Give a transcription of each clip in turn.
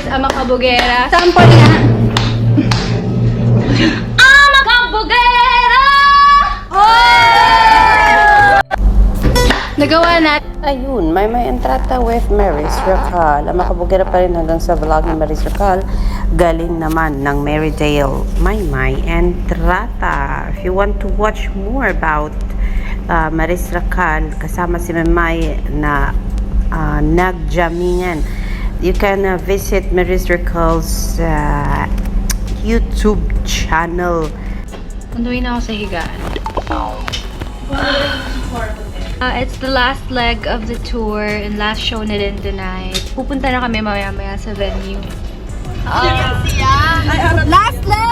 ang makabugera. Sample nga. Ang makabugera! Oh! Nagawa natin. Ayun, may entrata with Maris Racal. Makabugera pa rin hanggang sa vlog ni Maris Racal. Galing naman ng Merrydale, Maymay Entrata. If you want to watch more about Maris Racal, kasama si Maymay na nagjamingan, you can visit Maris Racal's YouTube channel. Punduin ako sa higaan. It's the last leg of the tour and last show na din tonight. Pupunta na kami maya-maya sa venue. Last leg!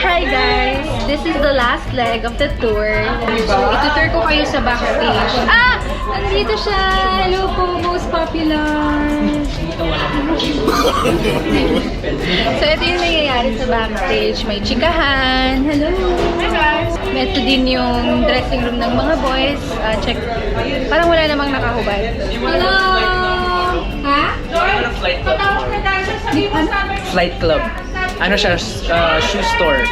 Hi guys! This is the last leg of the tour. So, itutur ko kayo sa backstage. Nandito siya! Hello po, most popular! So, ito yung nangyayari sa backstage. May chikahan. Hello! Ito din yung dressing room ng mga boys. Check. Parang wala namang nakahubad. Hello! Ha? Patawag na tayo sa sabi mo sa Flight Club. Ano siya? Shoe store.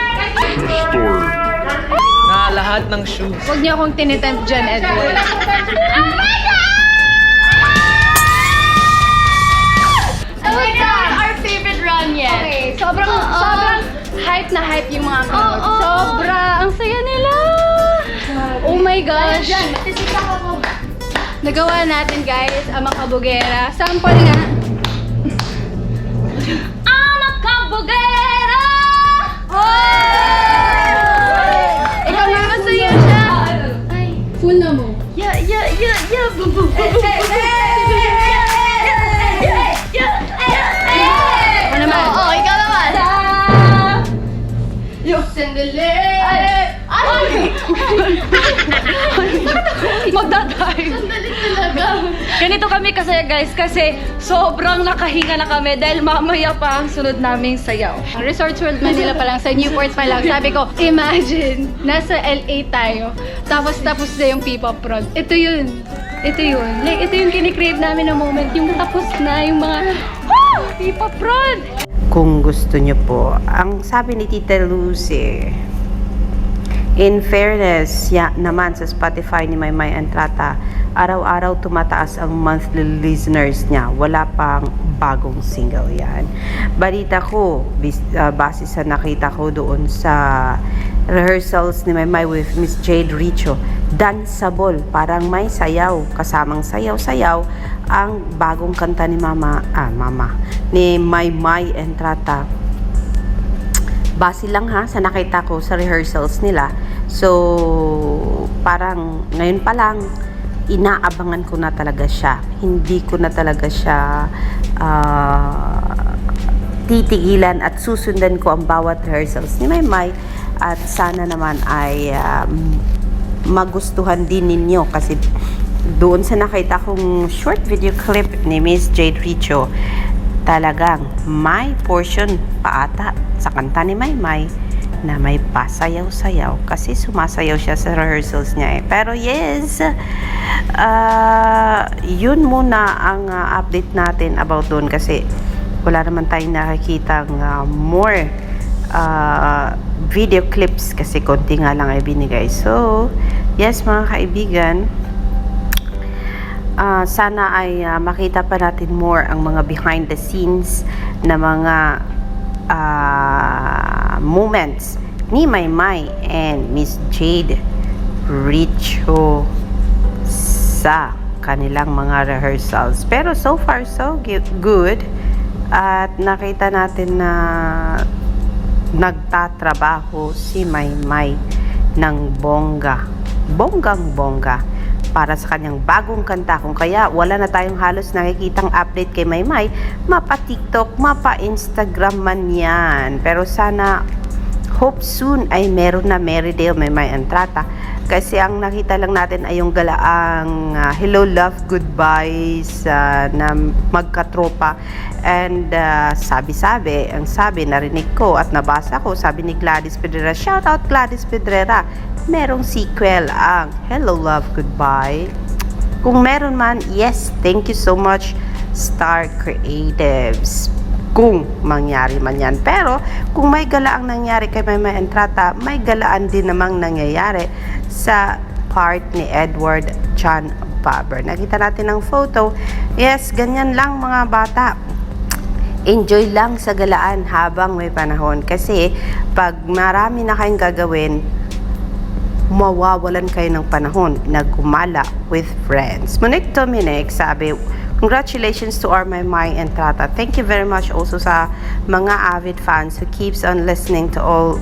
Na lahat ng shoes. Huwag niyo akong tinitempt dyan, Edward. Oh my God! Our favorite run yet. Okay, sobrang hype na hype yung mga crowd. Sobra! Ang saya nila! Oh my gosh! Nagawa natin, guys, ang makabugera. Sample nga. Ang makabugera! Ikaw nga, masaya siya. Ay, full na mo. Yeah. Boom, boom, boom, boom. Ako naman. Oo, ikaw naman. Yung sandali. Magdadrive. Sandali talaga. Ganito kami kasi guys, kasi sobrang nakahinga na kami dahil mamaya pa ang sunod naming sayaw. Ang Resorts World Manila pa lang, sa Newport pa lang. Sabi ko, imagine, nasa LA tayo, tapos na yung P-pop prod. Ito yun. Like, ito yung kinikrave namin na moment. Yung tapos na, yung mga, P-pop prod! Kung gusto nyo po, ang sabi ni Tita Lucy, in fairness, naman sa Spotify ni Maymay Entrata, araw-araw tumataas ang monthly listeners niya. Wala pang bagong single yan. Balita ko, base sa nakita ko doon sa rehearsals ni Maymay with Miss Jade Richo, danceable, parang may sayaw, kasamang sayaw-sayaw ang bagong kanta ni ni Maymay Entrata. Base lang sa nakita ko sa rehearsals nila. So, parang ngayon pa lang, inaabangan ko na talaga siya. Hindi ko na talaga siya titigilan at susundan ko ang bawat rehearsals ni Maymay. At sana naman ay magustuhan din ninyo kasi doon sa nakita kong short video clip ni Miss Jade Richo, talagang may portion pa ata sa kanta ni Maymay na may pasayaw-sayaw kasi sumasayaw siya sa rehearsals niya pero yes, yun muna ang update natin about doon kasi wala naman tayong nakikitang more video clips kasi konti nga lang ay binigay. So yes mga kaibigan, sana ay makita pa natin more ang mga behind the scenes na mga moments ni Maymay and Miss Jade Richo sa kanilang mga rehearsals. Pero so far so good at nakita natin na nagtatrabaho si Maymay ng bonggang-bongga para sa kanyang bagong kanta. Kung kaya wala na tayong halos nakikitang update kay Maymay, mapa TikTok, mapa Instagram man yan. Pero sana hope soon ay meron na Merrydale, Maymay Entrata. Kasi ang nakita lang natin ay yung galaang hello, love, goodbyes na magkatropa. And sabi-sabi, ang sabi, narinig ko at nabasa ko, sabi ni Gladys Pedrera, shout out Gladys Pedrera, merong sequel ang Hello, Love, Goodbye. Kung meron man, yes, thank you so much Star Creatives. Kung mangyari man yan. Pero kung may galaang nangyari kay Maymay Entrata, may galaan din namang nangyayari sa part ni Edward John Faber. Nakita natin ang photo. Yes, ganyan lang mga bata. Enjoy lang sa galaan habang may panahon. Kasi pag marami na kayong gagawin, mawawalan kayo ng panahon na gumala with friends. Monique Dominic sabi, congratulations to our Maymay Entrata. Thank you very much also sa mga avid fans who keeps on listening to all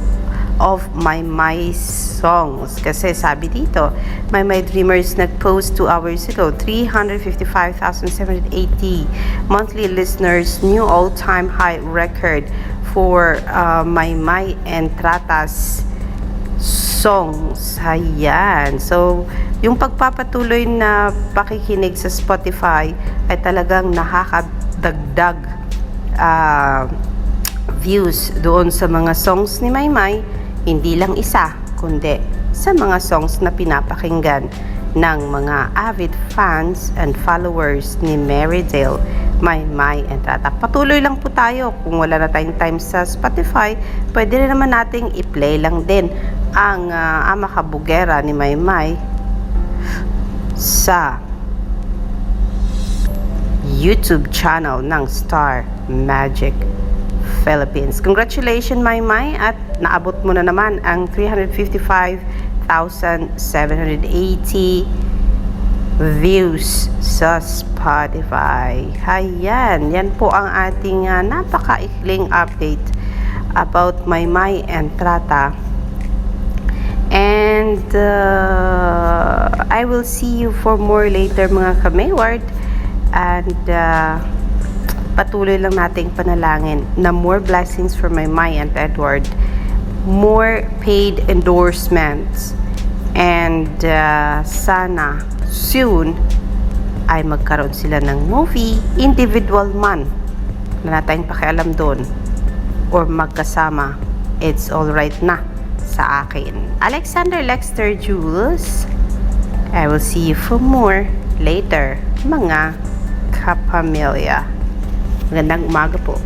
of my songs. Kasi sabi dito, My Dreamers nag-post 2 hours ago, 355,780 monthly listeners, new all-time high record for My Entrata's songs. Ayan. So, yung pagpapatuloy na pakikinig sa Spotify ay talagang nakakadagdag views doon sa mga songs ni Maymay. Hindi lang isa, kundi sa mga songs na pinapakinggan ng mga avid fans and followers ni Merrydale, Maymay Entrata. Patuloy lang po tayo. Kung wala na tayong time sa Spotify, pwede rin naman nating i-play lang din ang Ama Kabugera ni Maymay sa YouTube channel ng Star Magic Philippines. Congratulations, Maymay, at naabot mo na naman ang 355,780 views sa Spotify. Ayan, yan po ang ating napakaikling update about Maymay Entrata. And I will see you for more later mga ka-Mayward. And patuloy lang nating panalangin na more blessings for Maymay and Edward, more paid endorsements, and sana soon ay magkaroon sila ng movie, individual man, na tayong pakialam doon, or magkasama, it's all right na sa akin. Alexander Lexter Jules, I will see you for more later mga kapamilya. Magandang umaga po.